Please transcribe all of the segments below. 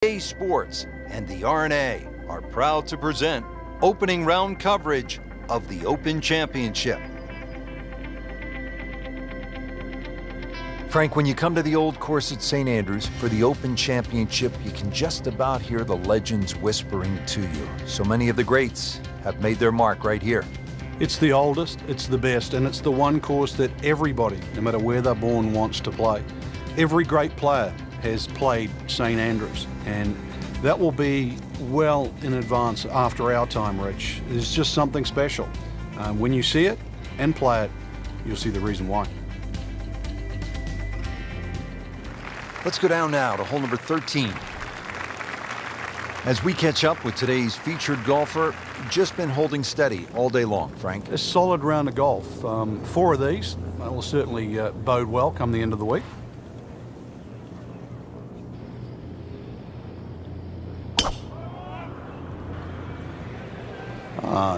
EA Sports and the R&A are proud to present opening round coverage of the Open Championship. Frank, when you come to the old course at St. Andrews for the Open Championship, you can just about hear the legends whispering to you. So many of the greats have made their mark right here. It's the oldest, it's the best, and it's the one course that everybody, no matter where they're born, wants to play. Every great player has played St. Andrews, and that will be well in advance after our time, Rich. It's just something special. When you see it and play it, you'll see the reason why. Let's go down now to hole number 13. As we catch up with today's featured golfer, just been holding steady all day long, Frank. A solid round of golf. 4 of these will certainly bode well come the end of the week.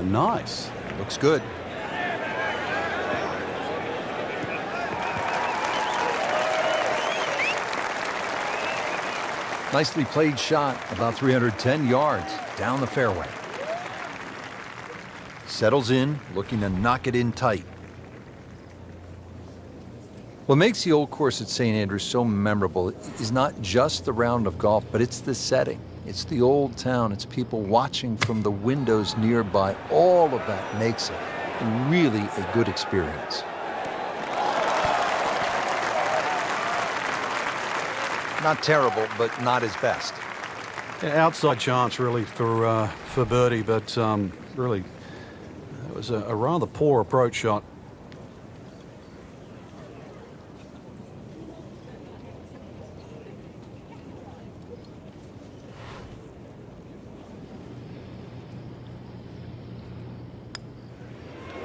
Nice. Looks good. Nicely played shot, about 310 yards down the fairway. Settles in, looking to knock it in tight. What makes the old course at St. Andrews so memorable is not just the round of golf, but it's the setting. It's the old town. It's people watching from the windows nearby. All of that makes it really a good experience. Not terrible, but not his best. Yeah, outside chance really for birdie, but really it was a rather poor approach shot.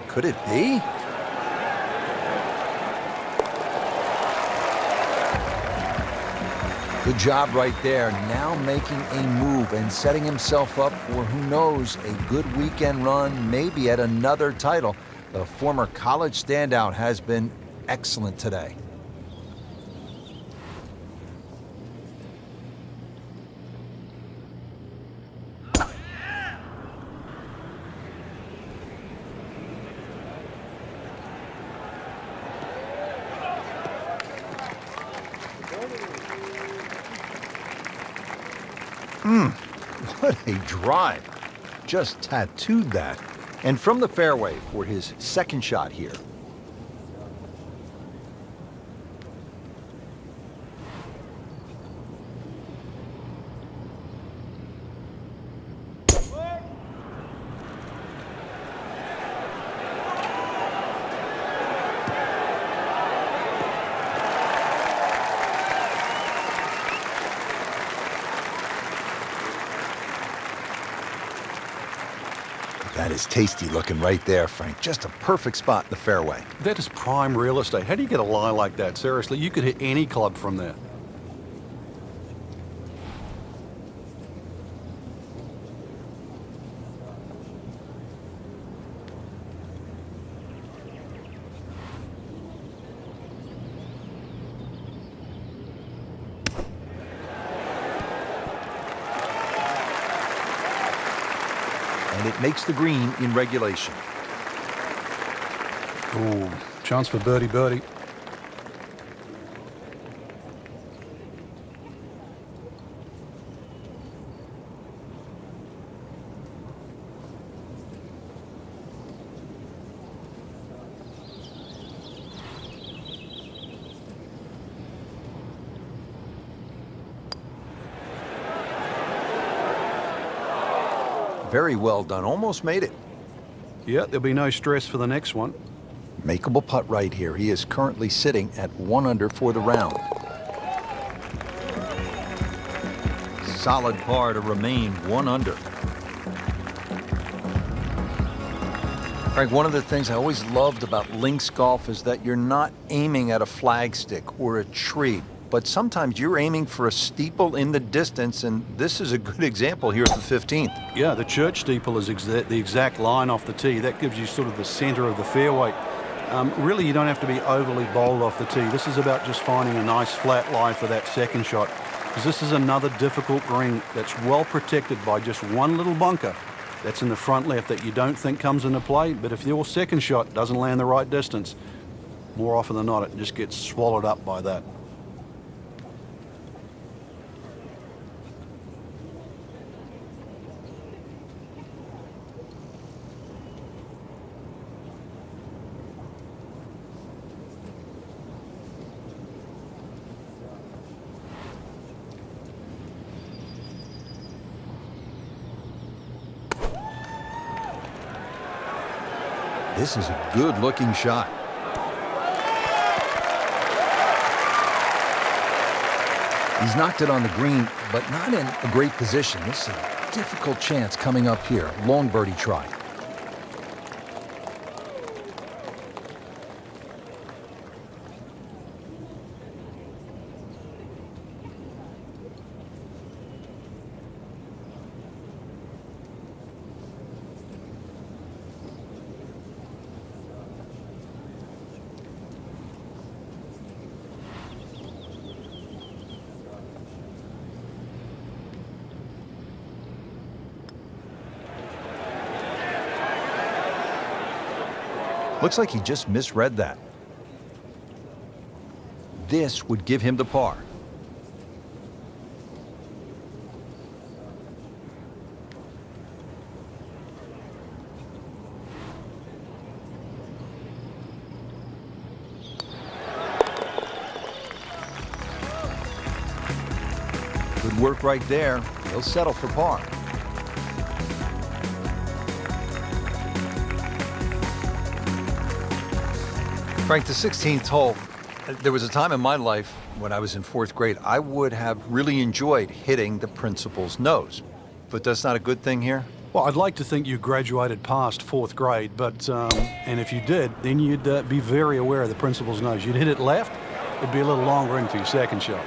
Could it be? Good job right there. Now making a move and setting himself up for, who knows, a good weekend run, maybe at another title. The former college standout has been excellent today. What a drive. Just tattooed that. And from the fairway for his second shot here. That is tasty looking right there, Frank. Just a perfect spot in the fairway. That is prime real estate. How do you get a lie like that? Seriously, you could hit any club from there. And it makes the green in regulation. Ooh, chance for birdie. Very well done. Almost made it. Yeah, there'll be no stress for the next one. Makeable putt right here. He is currently sitting at 1 under for the round. Solid par to remain 1 under. Frank, one of the things I always loved about links golf is that you're not aiming at a flagstick or a tree, but sometimes you're aiming for a steeple in the distance, and this is a good example here at the 15th. Yeah, the church steeple is the exact line off the tee. That gives you sort of the center of the fairway. Really, you don't have to be overly bold off the tee. This is about just finding a nice flat lie for that second shot. because this is another difficult green that's well protected by just one little bunker that's in the front left that you don't think comes into play. But if your second shot doesn't land the right distance, more often than not, it just gets swallowed up by that. This is a good-looking shot. He's knocked it on the green, but not in a great position. This is a difficult chance coming up here. Long birdie try. Looks like he just misread that. This would give him the par. Good work right there. He'll settle for par. Frank, the 16th hole, there was a time in my life when I was in 4th grade, I would have really enjoyed hitting the principal's nose. But that's not a good thing here? Well, I'd like to think you graduated past 4th grade, but and if you did, then you'd be very aware of the principal's nose. You'd hit it left, it'd be a little longer in for your second shot.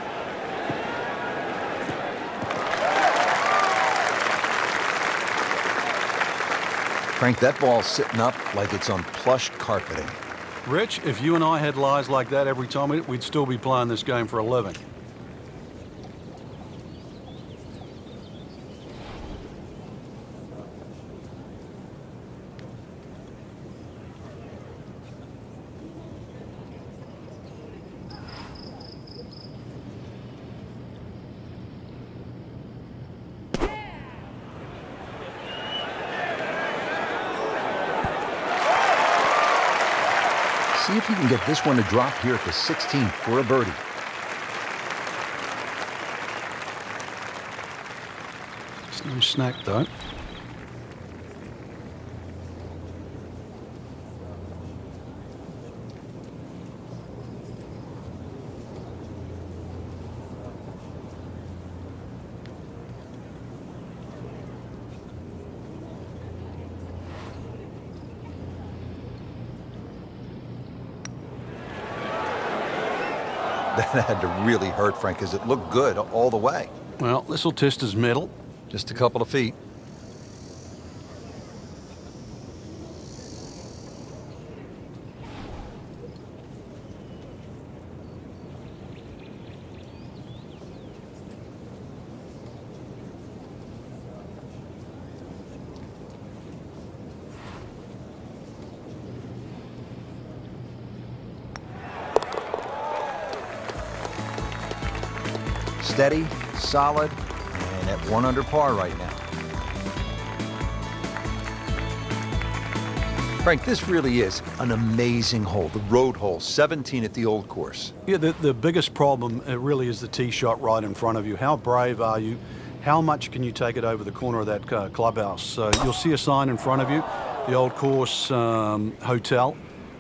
Frank, that ball's sitting up like it's on plush carpeting. Rich, if you and I had lies like that every time, we'd still be playing this game for a living. See if you can get this one to drop here at the 16th for a birdie. It's no snack, though. That had to really hurt, Frank, because it looked good all the way. Well, this will test his mettle. Just a couple of feet. Steady, solid, and at 1 under par right now. Frank, this really is an amazing hole, the road hole, 17 at the old course. Yeah, the biggest problem really is the tee shot right in front of you. How brave are you? How much can you take it over the corner of that clubhouse? So you'll see a sign in front of you, the old course hotel.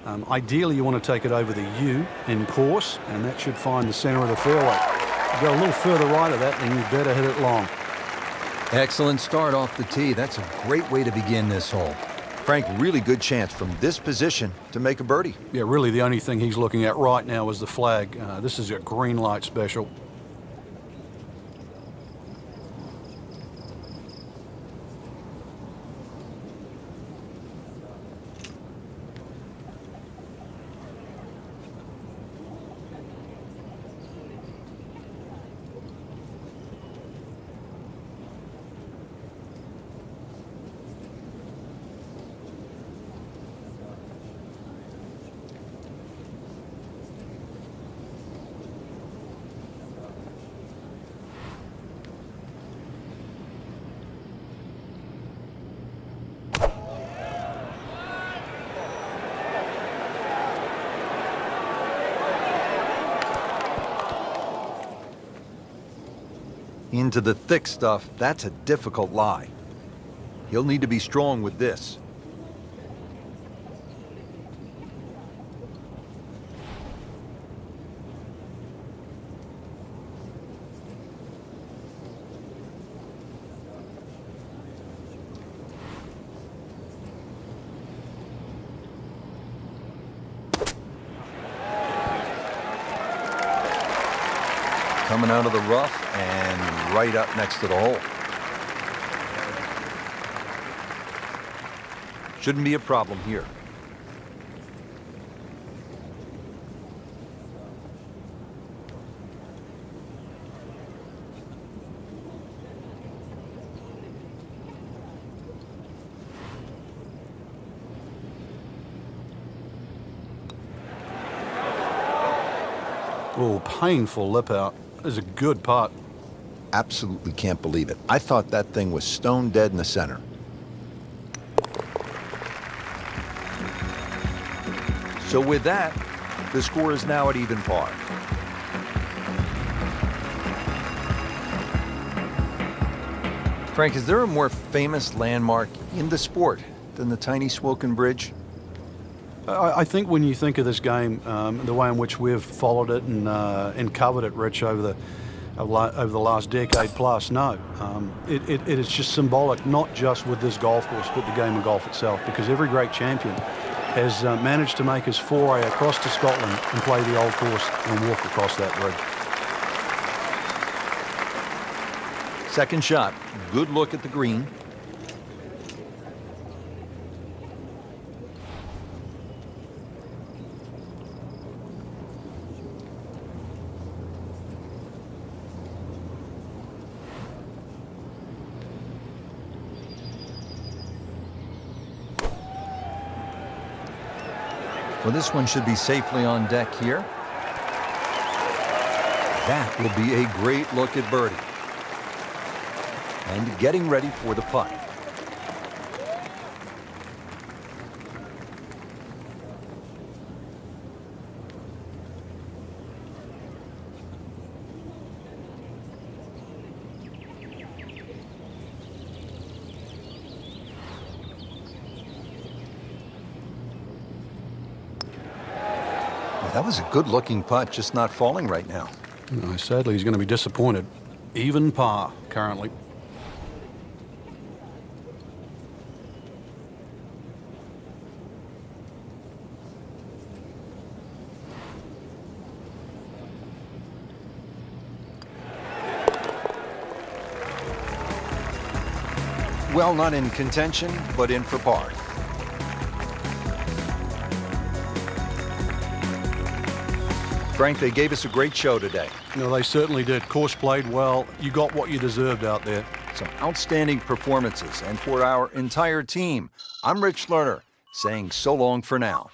Ideally, you want to take it over the U in course, and that should find the center of the fairway. Go a little further right of that, and you better hit it long. Excellent start off the tee. That's a great way to begin this hole. Frank, really good chance from this position to make a birdie. Yeah, really the only thing he's looking at right now is the flag. This is a green light special. Into the thick stuff, that's a difficult lie. He'll need to be strong with this. Coming out of the rough and right up next to the hole. Shouldn't be a problem here. Oh, painful lip out. Is a good putt. Absolutely can't believe it. I thought that thing was stone dead in the center. So with that, the score is now at even par. Frank, is there a more famous landmark in the sport than the tiny Swoken Bridge? I think when you think of this game, the way in which we've followed it and covered it, Rich, over the last decade plus, no. It is just symbolic, not just with this golf course, but the game of golf itself, because every great champion has managed to make his foray across to Scotland and play the old course and walk across that bridge. Second shot, good look at the green. Well, this one should be safely on deck here. That will be a great look at birdie. And getting ready for the putt. That was a good-looking putt, just not falling right now. No, sadly, he's going to be disappointed. Even par currently. Well, not in contention, but in for par. Frank, they gave us a great show today. No, they certainly did. Course played well. You got what you deserved out there. Some outstanding performances. And for our entire team, I'm Rich Lerner, saying so long for now.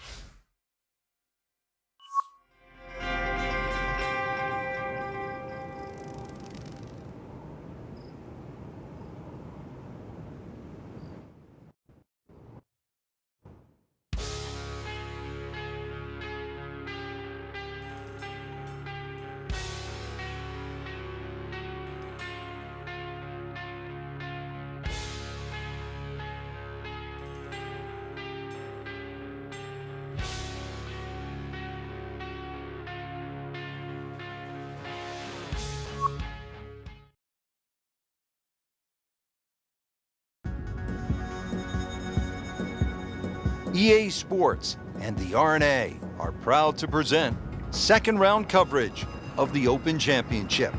EA Sports and the R&A are proud to present second round coverage of the Open Championship.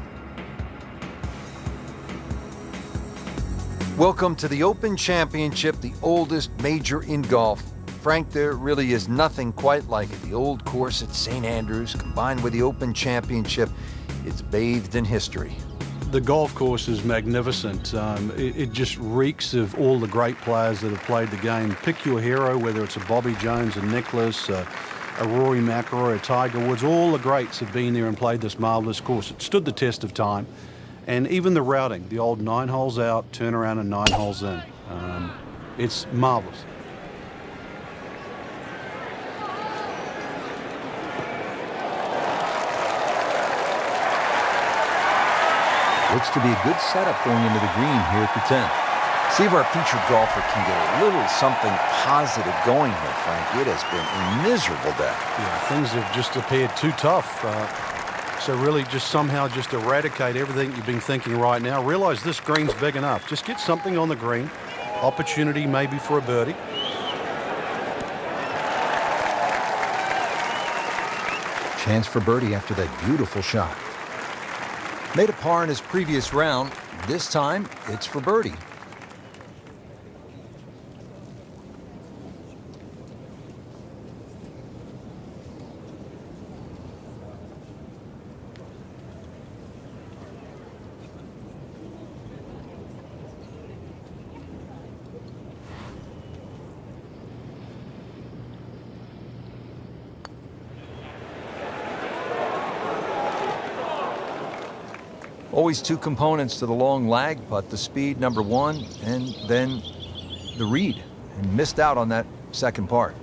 Welcome to the Open Championship, the oldest major in golf. Frank, there really is nothing quite like it. The old course at St. Andrews combined with the Open Championship, it's bathed in history. The golf course is magnificent. It just reeks of all the great players that have played the game. Pick your hero, whether it's a Bobby Jones, a Nicklaus, a Rory McIlroy, a Tiger Woods. All the greats have been there and played this marvelous course. It stood the test of time. And even the routing, the old 9 holes out, turn around and 9 holes in. It's marvelous. Looks to be a good setup going into the green here at the 10. See if our featured golfer can get a little something positive going here, Frank. It has been a miserable day. Yeah, things have just appeared too tough. So really just somehow just eradicate everything you've been thinking right now. Realize this green's big enough. Just get something on the green. Opportunity maybe for a birdie. Chance for birdie after that beautiful shot. Made a par in his previous round. This time, it's for birdie. Always two components to the long lag putt, the speed, number one, and then the read. And missed out on that second part.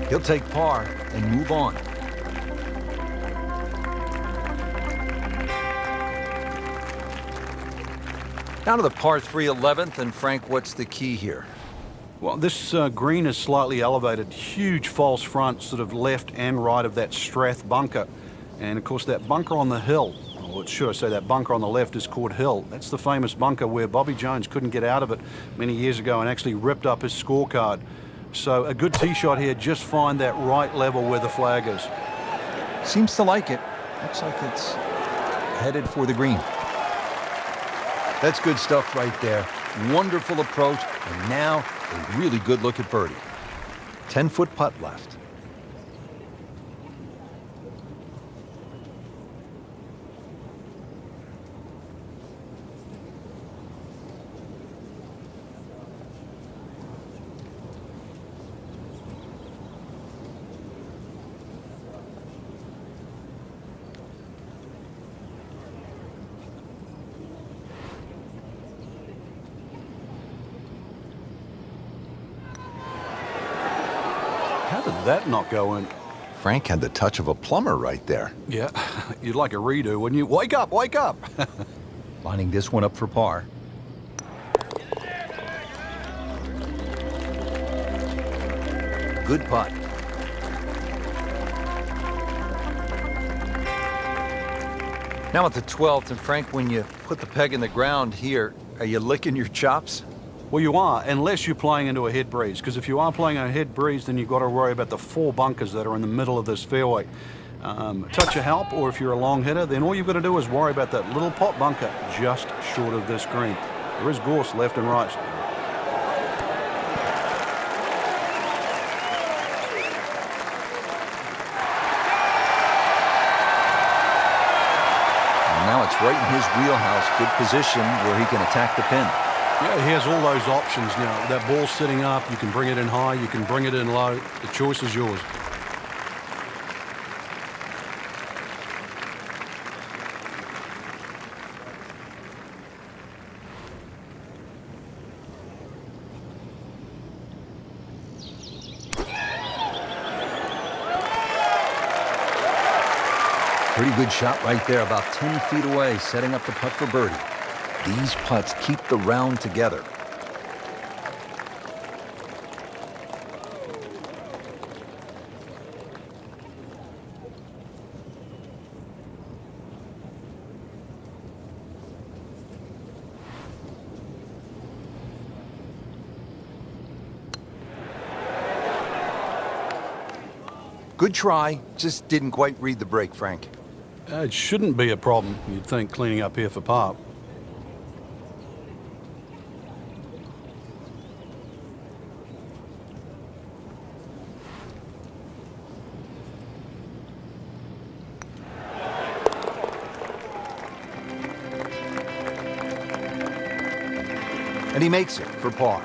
He'll take par and move on. Down to the par 3 11th, and Frank, what's the key here? Well, this green is slightly elevated. Huge false front, sort of left and right of that Strath bunker. And, of course, that bunker on the hill, or should I say that bunker on the left is called Hill. That's the famous bunker where Bobby Jones couldn't get out of it many years ago and actually ripped up his scorecard. So a good tee shot here, just find that right level where the flag is. Seems to like it. Looks like it's headed for the green. That's good stuff right there. Wonderful approach, and now a really good look at birdie. 10-foot putt left. How did that not go in? Frank had the touch of a plumber right there. Yeah, you'd like a redo, wouldn't you? Wake up, wake up! Lining this one up for par. Good putt. Now at the 12th, and Frank, when you put the peg in the ground here, are you licking your chops? Well, you are, unless you're playing into a head breeze, because if you are playing a head breeze, then you've got to worry about the 4 bunkers that are in the middle of this fairway. Touch of help, or if you're a long hitter, then all you've got to do is worry about that little pot bunker just short of this green. There is gorse left and right. And now it's right in his wheelhouse. Good position where he can attack the pin. Yeah, he has all those options now. That ball's sitting up, you can bring it in high, you can bring it in low. The choice is yours. Pretty good shot right there, about 10 feet away, setting up the putt for birdie. These putts keep the round together. Good try, just didn't quite read the break, Frank. It shouldn't be a problem, you'd think, cleaning up here for par. And he makes it for par.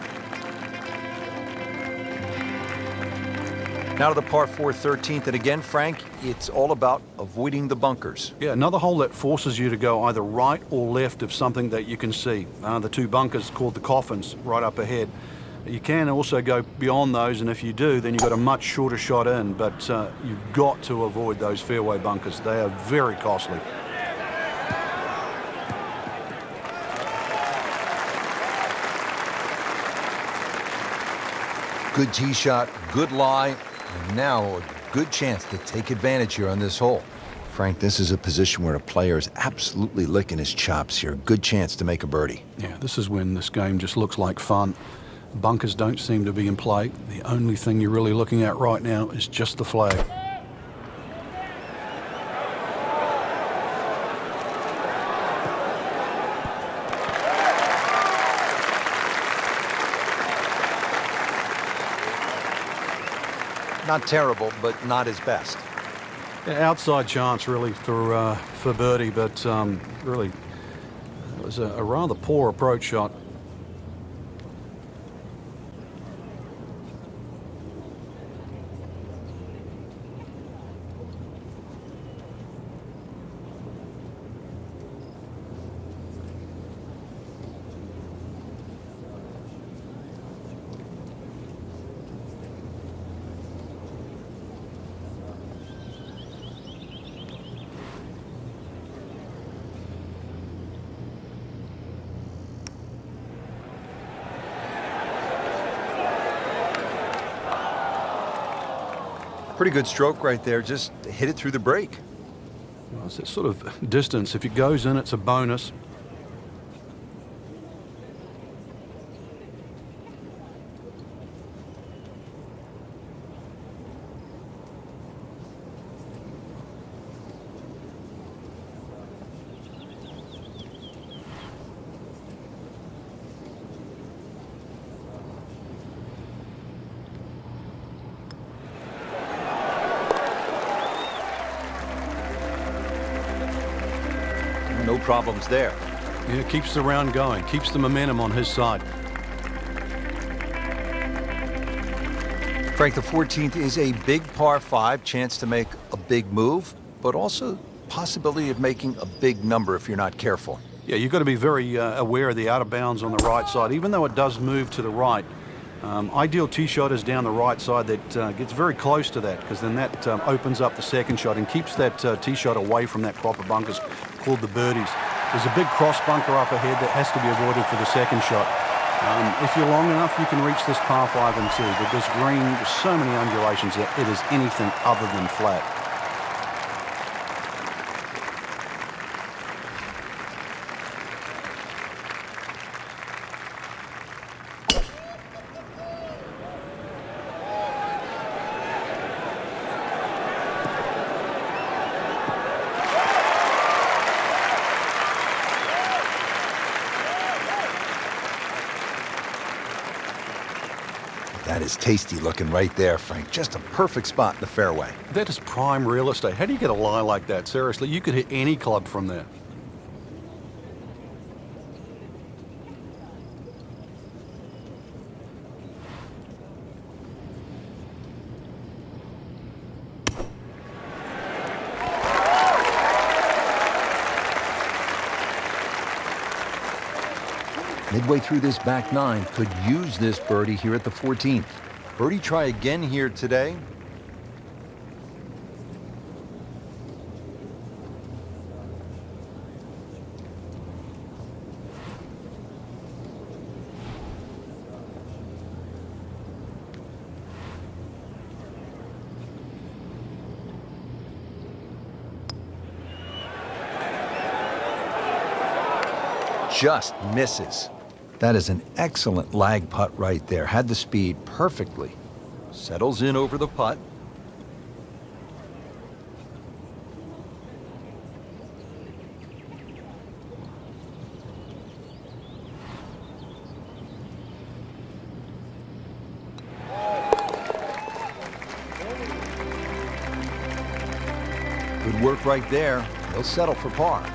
Now to the par 4 13th, and again, Frank, it's all about avoiding the bunkers. Yeah, another hole that forces you to go either right or left of something that you can see. The two bunkers called the coffins right up ahead. You can also go beyond those, and if you do, then you've got a much shorter shot in, but you've got to avoid those fairway bunkers. They are very costly. Good tee shot, good lie, and now a good chance to take advantage here on this hole. Frank, this is a position where a player is absolutely licking his chops here. Good chance to make a birdie. Yeah, this is when this game just looks like fun. Bunkers don't seem to be in play. The only thing you're really looking at right now is just the flag. Not terrible, but not his best. Yeah, outside chance really for birdie, but really it was a rather poor approach shot. Pretty good stroke right there. Just hit it through the break. Well, it's that sort of distance. If it goes in, it's a bonus. No problems there. Yeah, keeps the round going, keeps the momentum on his side. Frank, the 14th is a big par 5, chance to make a big move, but also possibility of making a big number if you're not careful. Yeah, you've got to be very aware of the out of bounds on the right side, even though it does move to the right. Ideal tee shot is down the right side that gets very close to that, because then that opens up the second shot and keeps that tee shot away from that crop of bunkers called the birdies. There's a big cross bunker up ahead that has to be avoided for the second shot. If you're long enough, you can reach this par 5 and 2, but this green, there's so many undulations that it is anything other than flat. That is tasty looking right there, Frank. Just a perfect spot in the fairway. That is prime real estate. How do you get a lie like that? Seriously, you could hit any club from there. Midway through this back 9, could use this birdie here at the 14th. Birdie try again here today. Just misses. That is an excellent lag putt right there. Had the speed perfectly. Settles in over the putt. Good work right there. He'll settle for par.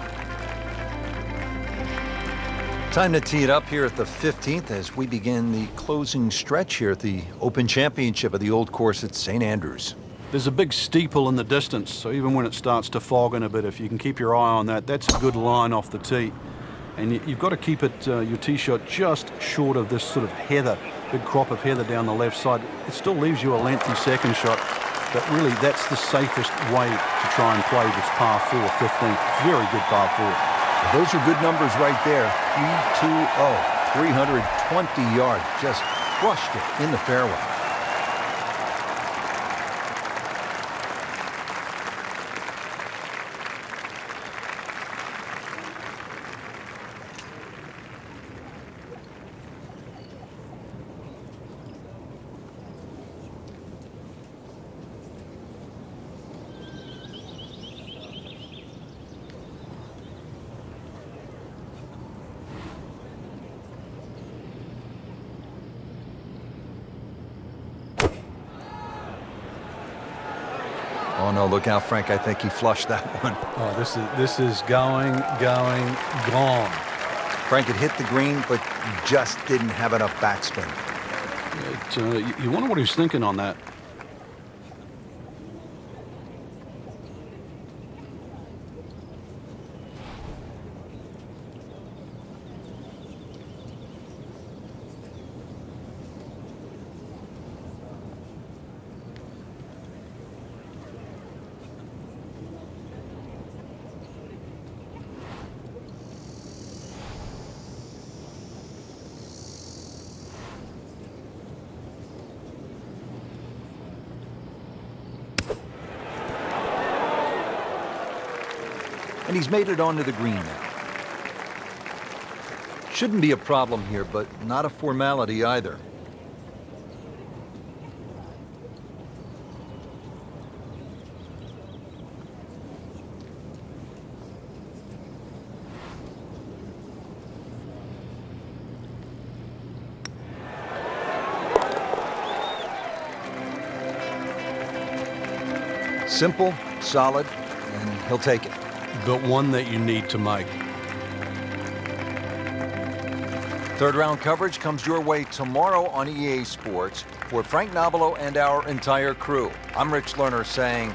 Time to tee it up here at the 15th as we begin the closing stretch here at the Open Championship of the Old Course at St. Andrews. There's a big steeple in the distance, so even when it starts to fog in a bit, if you can keep your eye on that, that's a good line off the tee. And you've got to keep it, your tee shot just short of this sort of heather, big crop of heather down the left side. It still leaves you a lengthy second shot, but really that's the safest way to try and play this par 4, 15. Very good par 4. Those are good numbers right there. 320, 320 yards. Just crushed it in the fairway. Oh no, look out, Frank. I think he flushed that one. Oh, this is going, gone. Frank had hit the green, but just didn't have enough backspin. You wonder what he's thinking on that. And he's made it onto the green now. Shouldn't be a problem here, but not a formality either. Simple, solid, and he'll take it. But one that you need to make. Third round coverage comes your way tomorrow on EA Sports. For Frank Nobilo and our entire crew, I'm Rich Lerner saying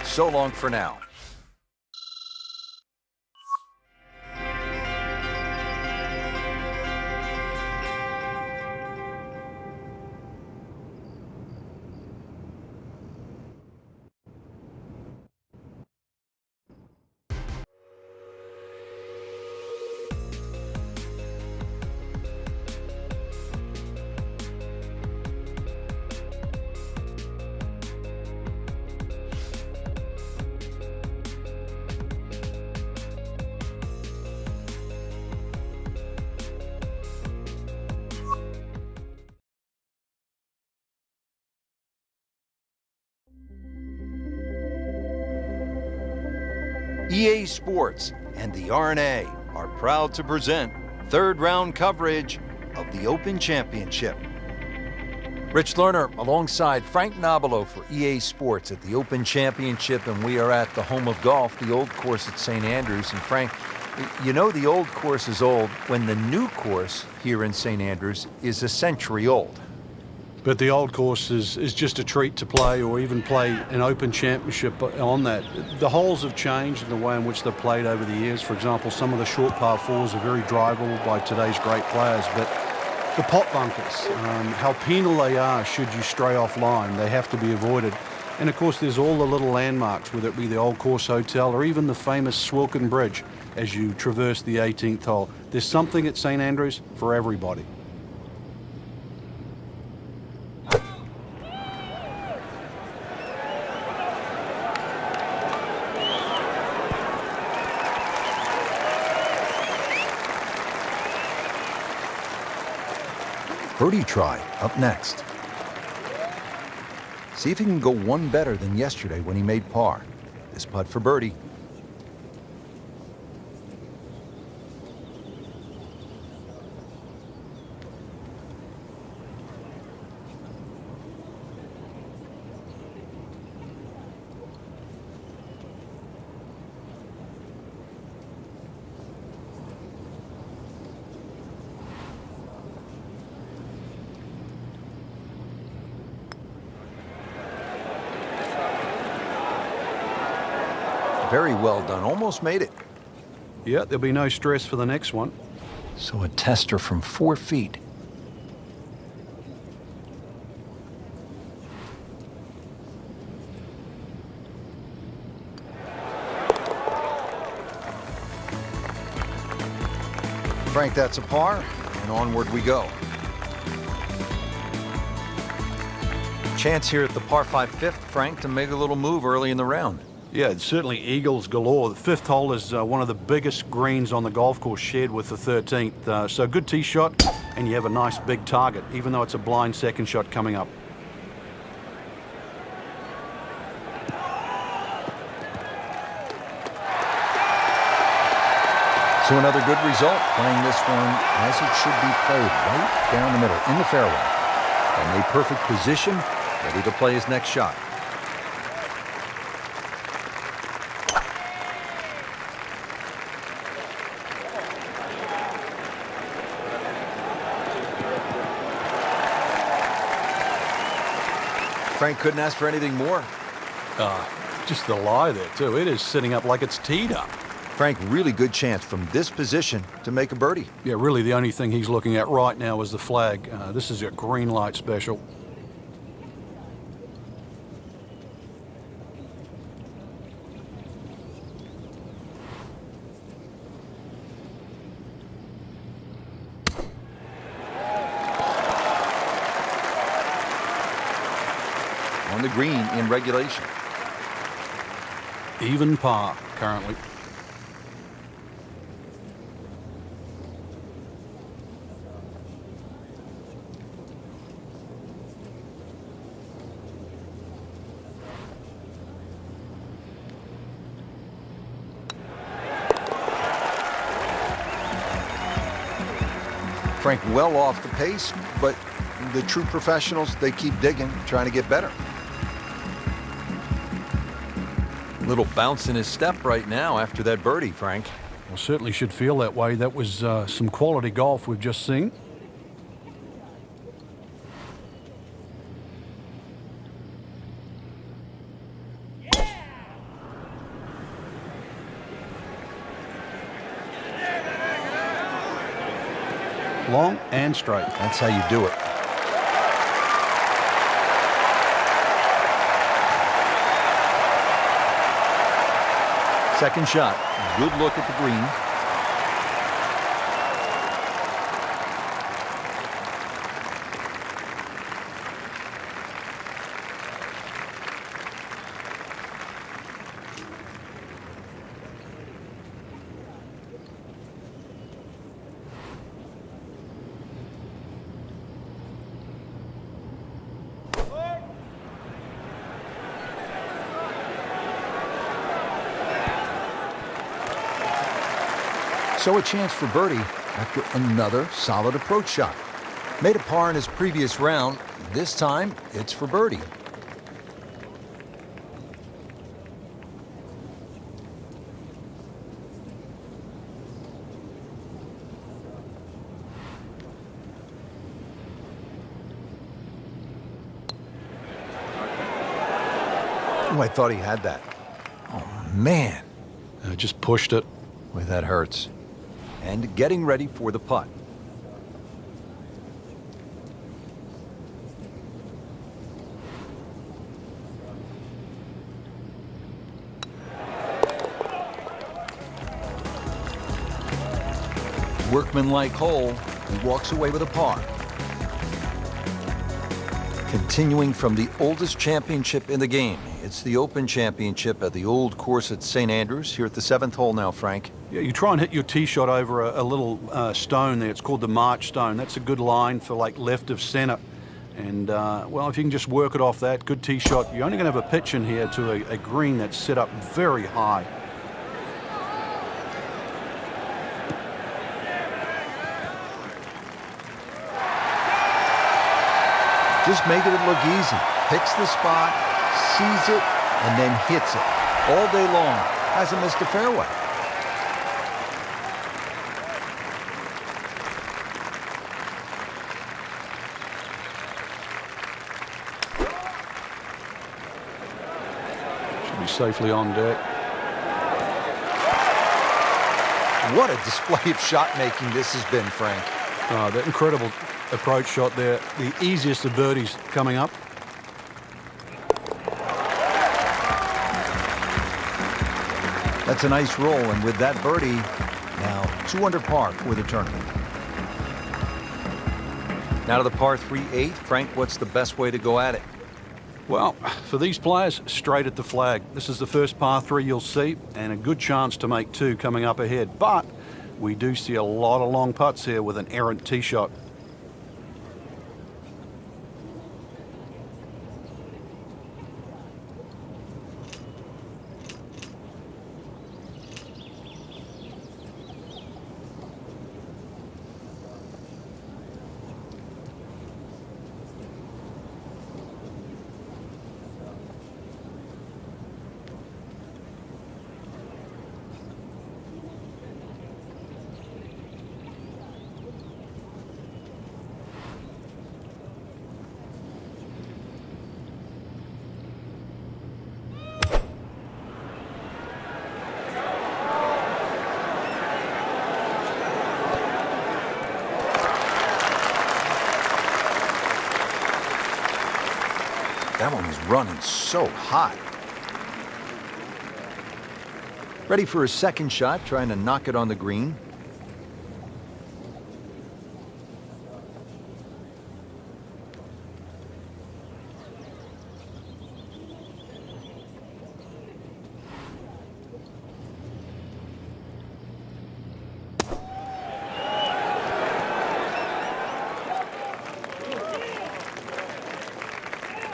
so long for now. EA Sports and the R&A are proud to present third round coverage of the Open Championship. Rich Lerner alongside Frank Nobilo for EA Sports at the Open Championship, and we are at the home of golf, the Old Course at St. Andrews. And Frank, you know the Old Course is old when the new course here in St. Andrews is a century old. But the Old Course is just a treat to play, or even play an Open Championship on that. The holes have changed in the way in which they're played over the years. For example, some of the short par 4s are very drivable by today's great players, but the pot bunkers, how penal they are should you stray offline. They have to be avoided. And of course, there's all the little landmarks, whether it be the Old Course Hotel or even the famous Swilcan Bridge as you traverse the 18th hole. There's something at St. Andrews for everybody. Birdie try up next. See if he can go one better than yesterday when he made par. This putt for birdie. Very well done. Almost made it. Yeah, there'll be no stress for the next one. So a tester from 4 feet. Frank, that's a par, and onward we go. Chance here at the par 5 fifth, Frank, to make a little move early in the round. Yeah, it's certainly eagles galore. The 5th hole is one of the biggest greens on the golf course, shared with the 13th. So good tee shot, and you have a nice big target, even though it's a blind second shot coming up. So another good result, playing this one as it should be played, right down the middle, in the fairway. And a perfect position, ready to play his next shot. Frank couldn't ask for anything more. Just the lie there, too. It is sitting up like it's teed up. Frank, really good chance from this position to make a birdie. Yeah, really the only thing he's looking at right now is the flag. This is a green light special. On the green in regulation. Even par currently. Frank well off the pace, but the true professionals, they keep digging, trying to get better. Little bounce in his step right now after that birdie, Frank. Well, certainly should feel that way. That was some quality golf we've just seen. Long and straight. That's how you do it. Second shot. Good look at the green. So a chance for birdie after another solid approach shot. Made a par in his previous round. This time, it's for birdie. Oh, I thought he had that. Oh, man. Just pushed it. Boy, that hurts. And getting ready for the putt. Workmanlike hole, he walks away with a par. Continuing from the oldest championship in the game. It's the Open Championship at the old course at St. Andrews, here at the 7th hole now, Frank. Yeah, you try and hit your tee shot over a little stone there. It's called the March stone. That's a good line for like left of center. And, well, if you can just work it off that, good tee shot, you're only going to have a pitch in here to a green that's set up very high. Just making it look easy. Picks the spot, sees it, and then hits it. All day long. Hasn't missed a fairway. Should be safely on deck. What a display of shot making this has been, Frank. That incredible approach shot there. The easiest of birdies coming up. That's a nice roll, and with that birdie, now 2 under par for the tournament. Now to the par 3-8. Frank, what's the best way to go at it? Well, for these players, straight at the flag. This is the first par 3 you'll see, and a good chance to make 2 coming up ahead. But we do see a lot of long putts here with an errant tee shot. That one was running so hot. Ready for his second shot, trying to knock it on the green.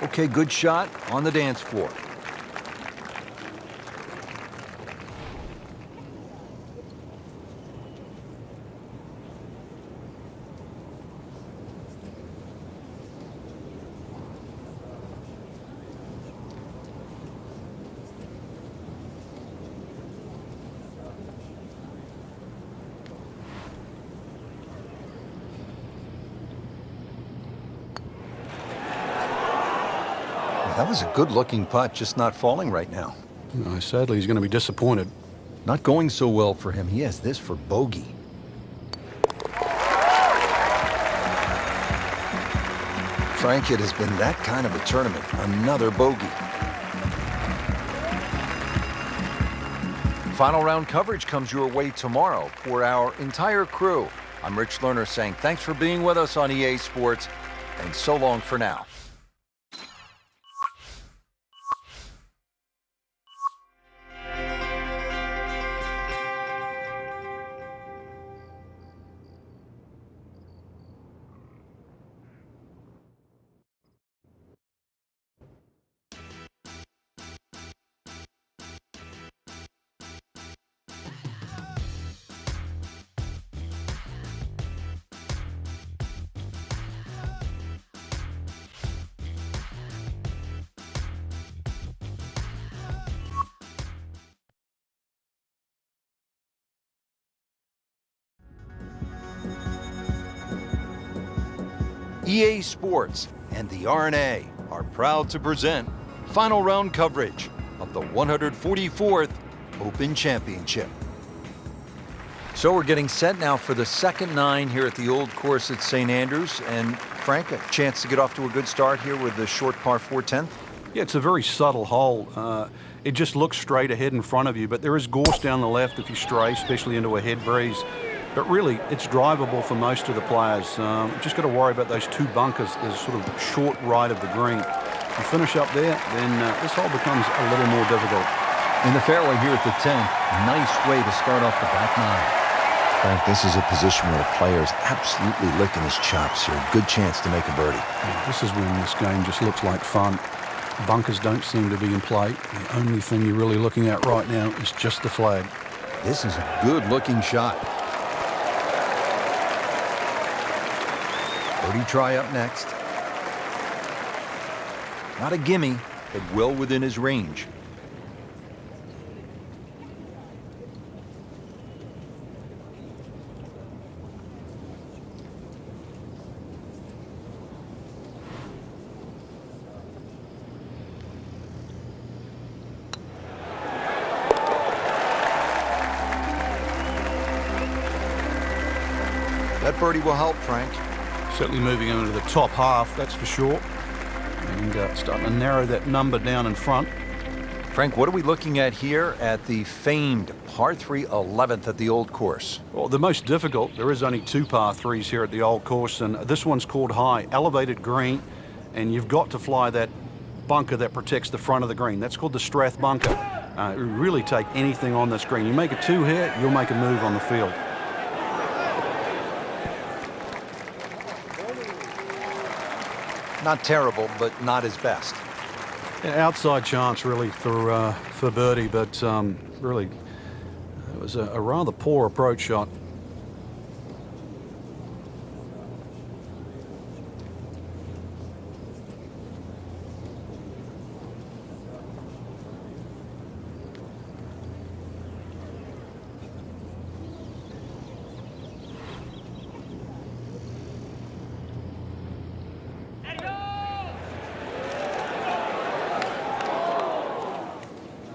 Okay, good shot on the dance floor. That was a good-looking putt, just not falling right now. Sadly, he's going to be disappointed. Not going so well for him. He has this for bogey. Frank, it has been that kind of a tournament. Another bogey. Final round coverage comes your way tomorrow for our entire crew. I'm Rich Lerner saying thanks for being with us on EA Sports, and so long for now. EA Sports and the R&A are proud to present final round coverage of the 144th Open Championship. So we're getting set now for the second 9 here at the old course at St. Andrews. And Frank, a chance to get off to a good start here with the short par 4 10th? Yeah, it's a very subtle hole. It just looks straight ahead in front of you, but there is gorse down the left if you stray, especially into a head breeze. But really, it's drivable for most of the players. Just got to worry about those 2 bunkers. There's sort of short right of the green. If you finish up there, then this hole becomes a little more difficult. In the fairway here at the 10th, nice way to start off the back 9. Frank, this is a position where the player is absolutely licking his chops here. Good chance to make a birdie. Yeah, this is when this game just looks like fun. Bunkers don't seem to be in play. The only thing you're really looking at right now is just the flag. This is a good-looking shot. Birdie try up next. Not a gimme, but well within his range. birdie will help, Frank. Certainly moving into the top half, that's for sure. And starting to narrow that number down in front. Frank, what are we looking at here at the famed par 3 11th at the Old Course? Well, the most difficult, there is only 2 par 3s here at the Old Course, and this one's called high, elevated green, and you've got to fly that bunker that protects the front of the green. That's called the Strath bunker. You really take anything on this green. You make a 2 here, you'll make a move on the field. Not terrible, but not his best. Yeah, outside chance really for birdie, but really it was a rather poor approach shot.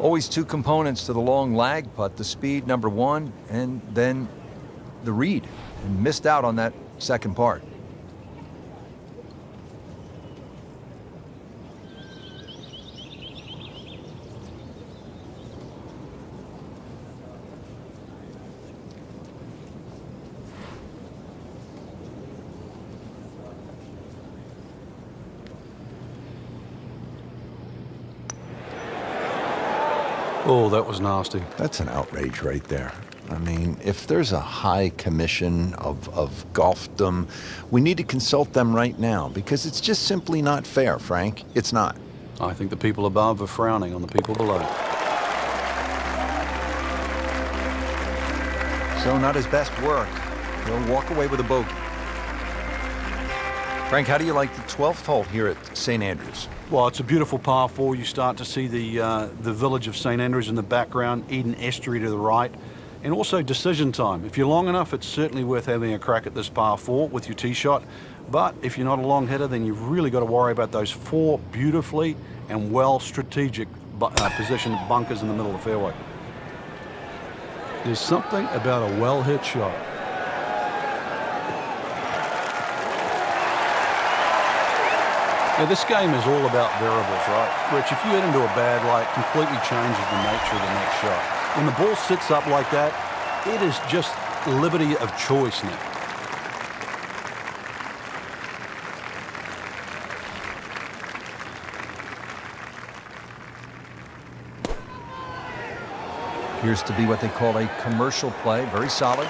Always 2 components to the long lag putt, the speed, number 1, and then the read. And missed out on that second part. Oh, that was nasty. That's an outrage right there. I mean, if there's a high commission of golfdom, we need to consult them right now because it's just simply not fair, Frank. It's not. I think the people above are frowning on the people below. So not his best work. He'll walk away with a bogey. Frank, how do you like the 12th hole here at St. Andrews? Well, it's a beautiful par 4. You start to see the village of St. Andrews in the background, Eden Estuary to the right, and also decision time. If you're long enough, it's certainly worth having a crack at this par 4 with your tee shot. But if you're not a long hitter, then you've really got to worry about those 4 beautifully and well strategic positioned bunkers in the middle of the fairway. There's something about a well-hit shot. Now, this game is all about variables, right? Rich, if you hit into a bad lie, it completely changes the nature of the next shot. When the ball sits up like that, it is just liberty of choice now. Appears to be what they call a commercial play. Very solid.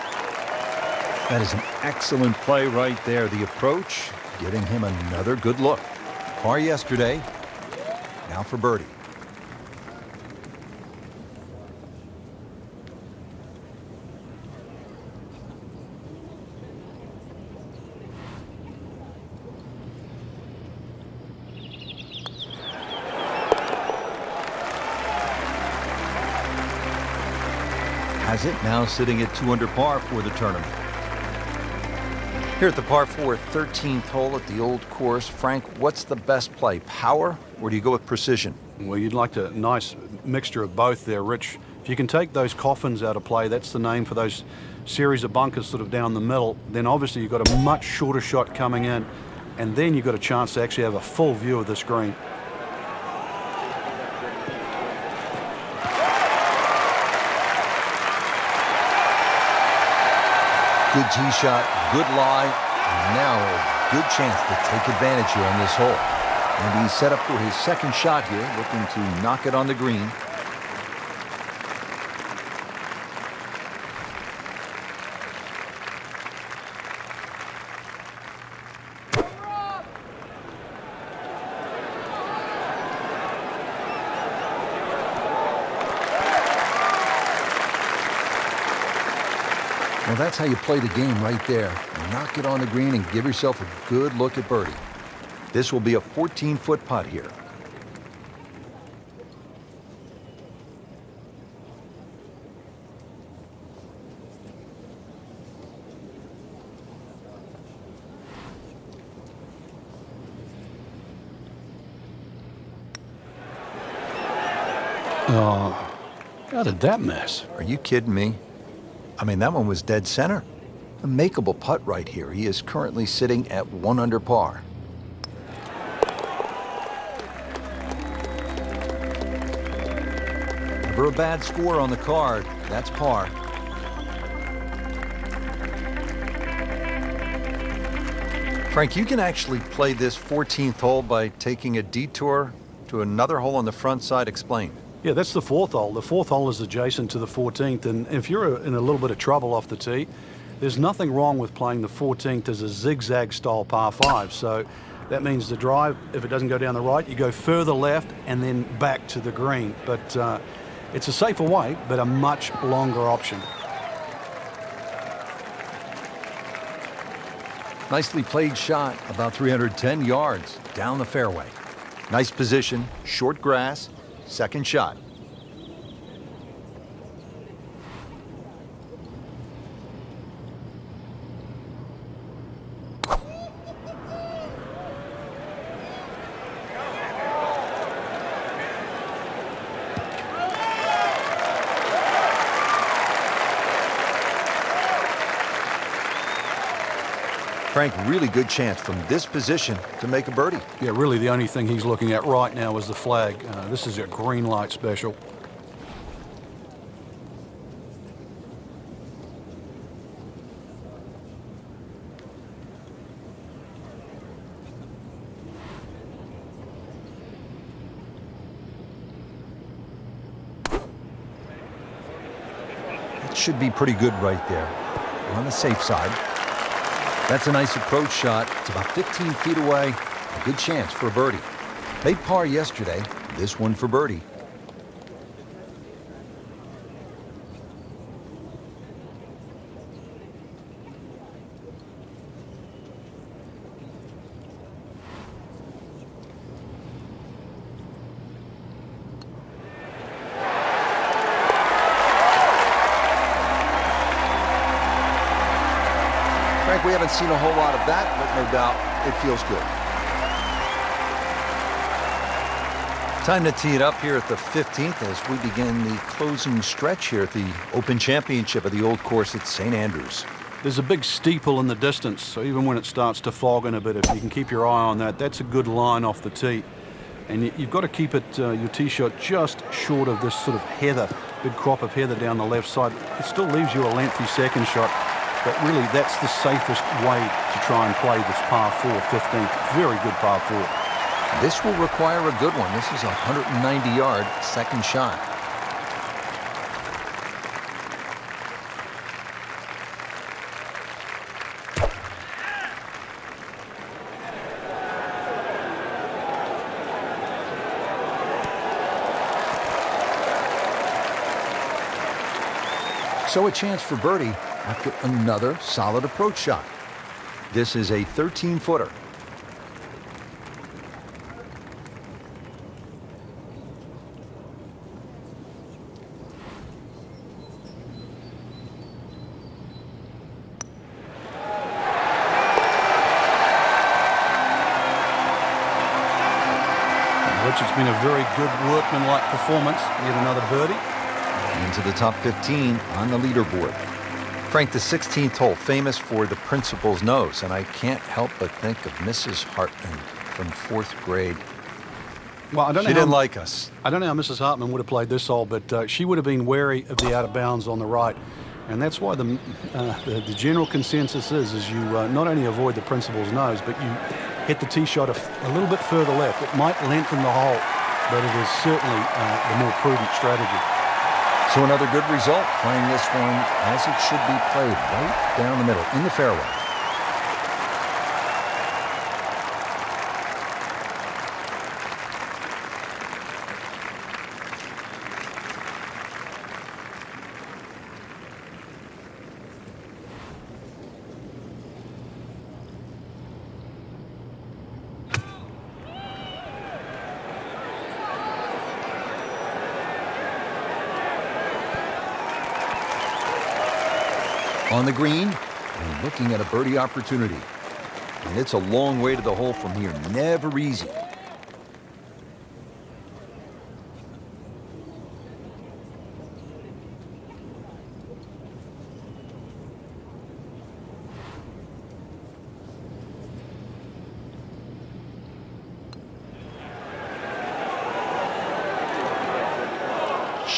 That is an excellent play right there. The approach, giving him another good look. Par yesterday, now for birdie. Has it now sitting at 2 under par for the tournament. Here at the par 4 13th hole at the Old Course, Frank, what's the best play, power, or do you go with precision? Well, you'd like a nice mixture of both there, Rich. If you can take those coffins out of play, that's the name for those series of bunkers sort of down the middle, then obviously you've got a much shorter shot coming in, and then you've got a chance to actually have a full view of this green. Good tee shot, good lie, and now a good chance to take advantage here on this hole. And he's set up for his second shot here, looking to knock it on the green. Well, that's how you play the game right there. Knock it on the green and give yourself a good look at birdie. This will be a 14-foot putt here. Oh, how did that miss? Are you kidding me? I mean, that one was dead center. A makeable putt right here. He is currently sitting at 1 under par. Never a bad score on the card. That's par. Frank, you can actually play this 14th hole by taking a detour to another hole on the front side. Explain. Yeah, that's the 4th hole. The 4th hole is adjacent to the 14th, and if you're in a little bit of trouble off the tee, there's nothing wrong with playing the 14th as a zigzag style par 5. So that means the drive, if it doesn't go down the right, you go further left and then back to the green. But it's a safer way, but a much longer option. Nicely played shot, about 310 yards down the fairway. Nice position, short grass, second shot. Frank, really good chance from this position to make a birdie. Yeah, really the only thing he's looking at right now is the flag. This is a green light special. It should be pretty good right there. On the safe side. That's a nice approach shot. It's about 15 feet away. A good chance for a birdie. Made par yesterday. This one for birdie. Frank, we haven't seen a whole lot of that, but no doubt it feels good. Time to tee it up here at the 15th as we begin the closing stretch here at the Open Championship of the Old Course at St. Andrews. There's a big steeple in the distance, so even when it starts to fog in a bit, if you can keep your eye on that, that's a good line off the tee. And you've got to keep it, your tee shot just short of this sort of heather, big crop of heather down the left side. It still leaves you a lengthy second shot. But really, that's the safest way to try and play this par 4, 15th. Very good par 4. This will require a good one. This is a 190-yard second shot. So a chance for birdie after another solid approach shot. This is a 13-footer. Richard's been a very good workmanlike performance. Yet another birdie. Into the top 15 on the leaderboard. Frank, the 16th hole, famous for the principal's nose, and I can't help but think of Mrs. Hartman from 4th grade. Well, I don't know. She didn't like us. I don't know how Mrs. Hartman would have played this hole, but she would have been wary of the out of bounds on the right, and that's why the general consensus is you not only avoid the principal's nose, but you hit the tee shot a little bit further left. It might lengthen the hole, but it is certainly the more prudent strategy. So another good result, playing this one as it should be played, right down the middle, in the fairway. On the green, and looking at a birdie opportunity. And it's a long way to the hole from here. Never easy.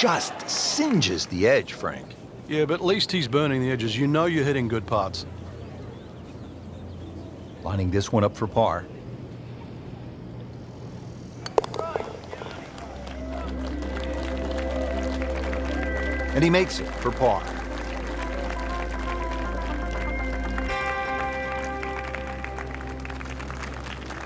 just singes the edge, Frank. Yeah, but at least he's burning the edges. You know you're hitting good putts. Lining this one up for par. And he makes it for par.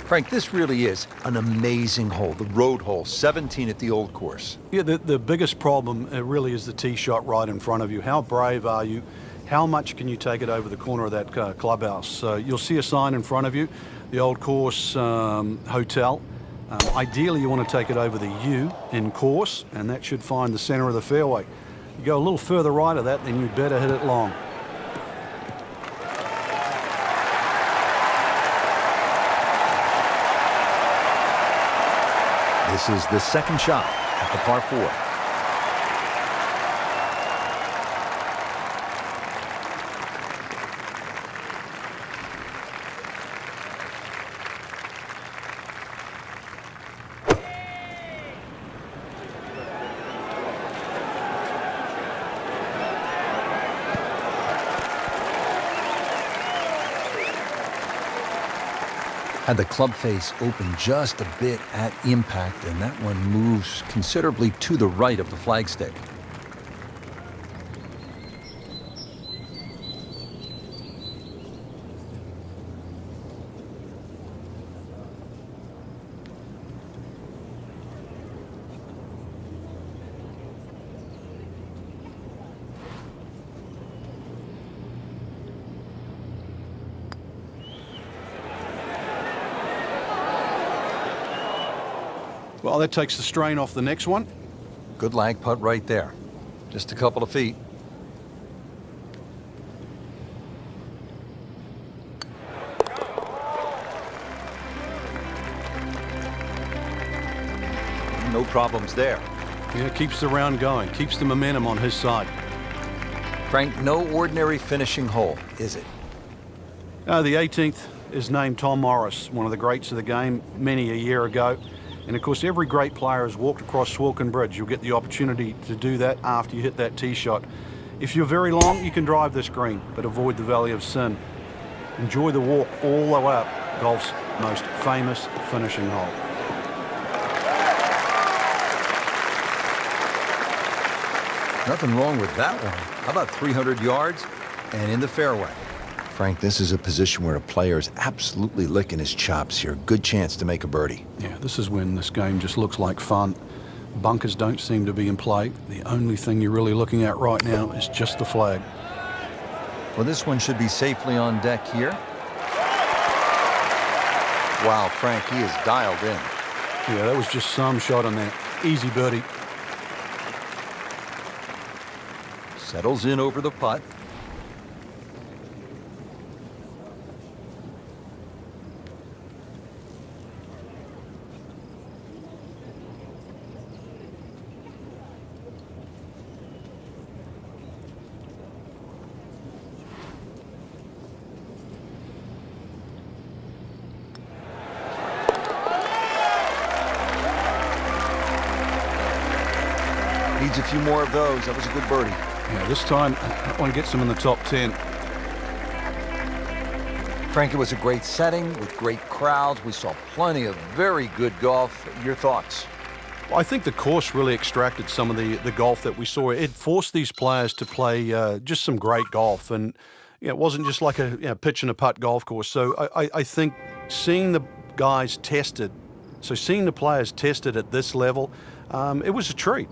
Frank, this really is an amazing hole, the road hole, 17 at the old course. Yeah, the biggest problem really is the tee shot right in front of you. How brave are you? How much can you take it over the corner of that clubhouse? You'll see a sign in front of you, the old course hotel. Ideally, you want to take it over the U in course, and that should find the center of the fairway. You go a little further right of that, then you'd better hit it long. This is the second shot at the par 4. Had the club face open just a bit at impact, and that one moves considerably to the right of the flagstick. Well, that takes the strain off the next one. Good lag putt right there. Just a couple of feet. No problems there. Yeah, keeps the round going, keeps the momentum on his side. Frank, no ordinary finishing hole, is it? The 18th is named Tom Morris, one of the greats of the game many a year ago. And of course, every great player has walked across Swilcan Bridge. You'll get the opportunity to do that after you hit that tee shot. If you're very long, you can drive this green, but avoid the Valley of Sin. Enjoy the walk all the way up golf's most famous finishing hole. Nothing wrong with that one. How about 300 yards and in the fairway? Frank, this is a position where a player is absolutely licking his chops here. Good chance to make a birdie. Yeah, this is when this game just looks like fun. Bunkers don't seem to be in play. The only thing you're really looking at right now is just the flag. Well, this one should be safely on deck here. Wow, Frank, he is dialed in. Yeah, that was just some shot on that. Easy birdie. Settles in over the putt. Needs a few more of those. That was a good birdie. Yeah, this time that one gets him in the top 10. Frank, it was a great setting with great crowds. We saw plenty of very good golf. Your thoughts? Well, I think the course really extracted some of the golf that we saw. It forced these players to play just some great golf. And it wasn't just like a pitch and a putt golf course. So I think seeing the guys tested, seeing the players tested at this level, it was a treat.